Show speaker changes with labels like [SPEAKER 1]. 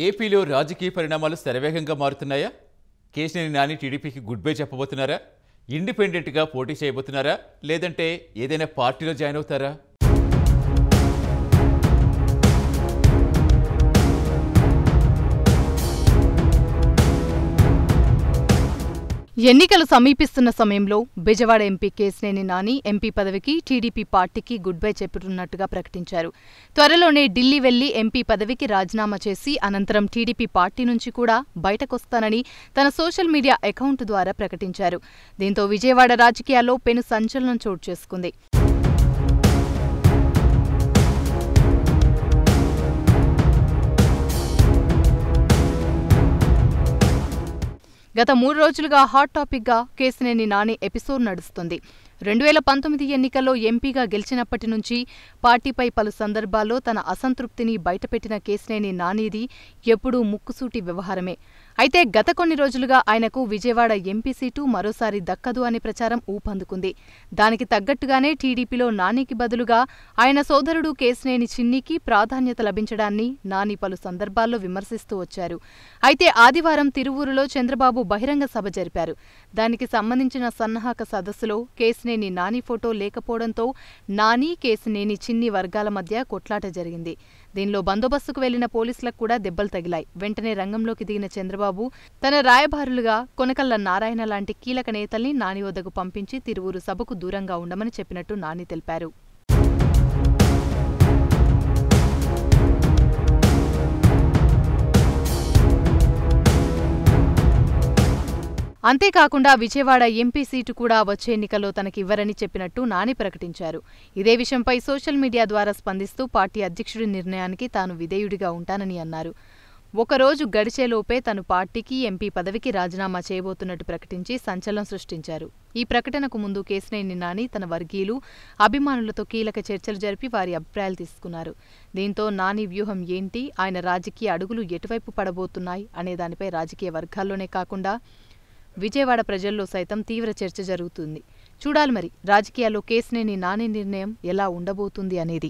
[SPEAKER 1] ఏపీలో రాజకీయ పరిణామాలు శరవేగంగా మారుతున్నాయా? కేశినేని నాని టీడీపీకి గుడ్ బై చెప్పబోతున్నారా? ఇండిపెండెంట్గా పోటీ చేయబోతున్నారా? లేదంటే ఏదైనా పార్టీలో జాయిన్ అవుతారా?
[SPEAKER 2] ఎన్నికలు సమీపిస్తున్న సమయంలో బెజవాడ ఎంపీ కేశినేని నాని ఎంపీ పదవికి టీడీపీ పార్టీకి గుడ్ బై చెప్పనున్నట్టుగా ప్రకటించారు. త్వరలోనే ఢిల్లీ వెళ్లి ఎంపీ పదవికి రాజీనామా చేసి అనంతరం టీడీపీ పార్టీ నుంచి కూడా బయటకొస్తానని తన సోషల్ మీడియా అకౌంట్ ద్వారా ప్రకటించారు. దీంతో విజయవాడ రాజకీయాల్లో పెను సంచలనం చోటు చేసుకుంది. గత 3 రోజులుగా హాట్ టాపిక్గా కేశినేని నాని ఎపిసోడ్ నడుస్తుంది. 2019 ఎన్నికల్లో ఎంపీగా గెలిచినప్పటి నుంచి పార్టీపై పలు సందర్భాల్లో తన అసంతృప్తిని బయటపెట్టిన కేశినేని నానిది ఎప్పుడూ ముక్కుసూటి వ్యవహారమే. అయితే గత కొన్ని రోజులుగా ఆయనకు విజయవాడ ఎంపీ సీటు మరోసారి దక్కదు అనే ప్రచారం ఊపందుకుంది. దానికి తగ్గట్టుగానే టీడీపీలో నానికి బదులుగా ఆయన సోదరుడు కేశినేని చిన్నికి ప్రాధాన్యత లభించడాన్ని నాని పలు సందర్భాల్లో విమర్శిస్తూ వచ్చారు. అయితే ఆదివారం తిరువూరులో చంద్రబాబు బహిరంగ సభ జరిపారు. దానికి సంబంధించిన సన్నాహక సదస్సులో కేశినేని నాని ఫోటో లేకపోవడంతో నాని, కేశినేని చిన్ని వర్గాల మధ్య కొట్లాట జరిగింది. దీనిలో బందోబస్తుకు వెళ్లిన పోలీసులకు కూడా దెబ్బలు తగిలాయి. వెంటనే రంగంలోకి దిగిన చంద్రబాబు తన రాయబారులుగా కొనకళ్ల నారాయణ లాంటి కీలక నేతల్ని నాని వద్దకు పంపించి తిరువూరు సభకు దూరంగా ఉండమని చెప్పినట్టు నాని తెలిపారు. అంతేకాకుండా విజయవాడ ఎంపీ సీటు కూడా వచ్చే ఎన్నికల్లో తనకివ్వరని చెప్పినట్టు నాని ప్రకటించారు. ఇదే విషయంపై సోషల్ మీడియా ద్వారా స్పందిస్తూ పార్టీ అధ్యక్షుడి నిర్ణయానికి తాను విధేయుడిగా ఉంటానని అన్నారు. ఒకరోజు గడిచేలోపే తను పార్టీకి ఎంపీ పదవికి రాజీనామా చేయబోతున్నట్టు ప్రకటించి సంచలనం సృష్టించారు. ఈ ప్రకటనకు ముందు కేశినేని నాని తన వర్గీయులు, అభిమానులతో కీలక చర్చలు జరిపి వారి అభిప్రాయాలు తీసుకున్నారు. దీంతో నాని వ్యూహం ఏంటి, ఆయన రాజకీయ అడుగులు ఎటువైపు పడబోతున్నాయి అనే దానిపై రాజకీయ వర్గాల్లోనే కాకుండా విజయవాడ ప్రజల్లో సైతం తీవ్ర చర్చ జరుగుతుంది. చూడాలి మరి రాజకీయాల్లో కేశినేని నాని నిర్ణయం ఎలా ఉండబోతుంది అనేది.